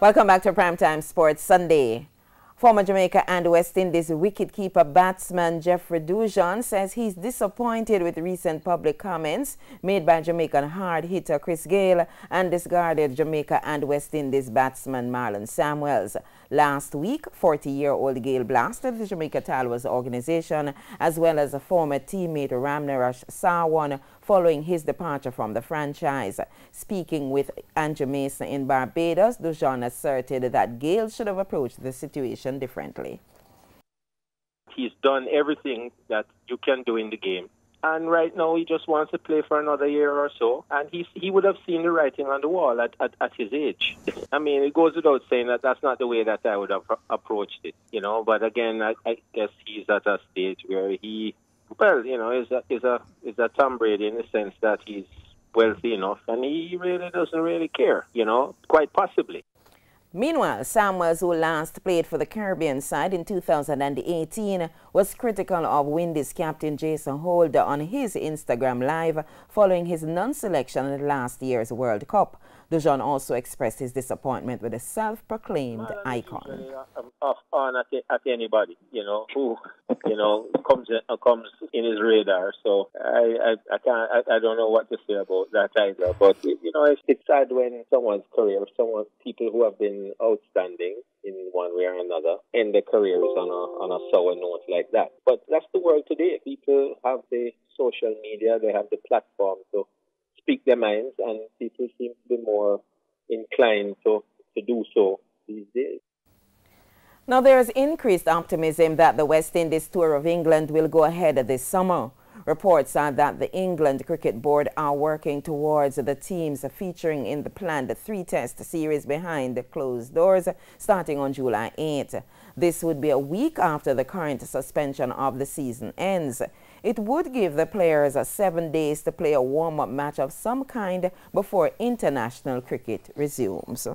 Welcome back to Primetime Sports Sunday. Former Jamaica and West Indies wicketkeeper batsman Jeffrey Dujon says he's disappointed with recent public comments made by Jamaican hard hitter Gayle and discarded Jamaica and West Indies batsman Marlon Samuels. Last week, 40-year-old Gayle blasted the Jamaica Talwas organization as well as a former teammate Ramnarash Sarwan following his departure from the franchise. Speaking with Andrew Mason in Barbados, Dujon asserted that Gayle should have approached the situation differently. He's done everything that you can do in the game. And right now he just wants to play for another year or so. And he would have seen the writing on the wall at his age. I mean, it goes without saying that that's not the way that I would have approached it, you know. But again, I guess he's at a stage where he, well, you know, is a Tom Brady in the sense that he's wealthy enough and he really doesn't really care, you know, quite possibly. Meanwhile, Samuels, who last played for the Caribbean side in 2018, was critical of Windies captain Jason Holder on his Instagram Live following his non-selection in last year's World Cup. Dujon also expressed his disappointment with the self-proclaimed icon. Off on at anybody, you know, who, you know, comes in his radar. So I don't know what to say about that either. But you know, it's sad when someone's career, people who have been outstanding in one way or another, end their careers on a sour note like that. But that's the world today. People have the social media, they have the platform to speak their minds, and people seem to be more inclined to do so these days. Now, there is increased optimism that the West Indies tour of England will go ahead this summer. Reports are that the England Cricket Board are working towards the teams featuring in the planned 3-test series behind closed doors starting on July 8th. This would be a week after the current suspension of the season ends. It would give the players 7 days to play a warm-up match of some kind before international cricket resumes.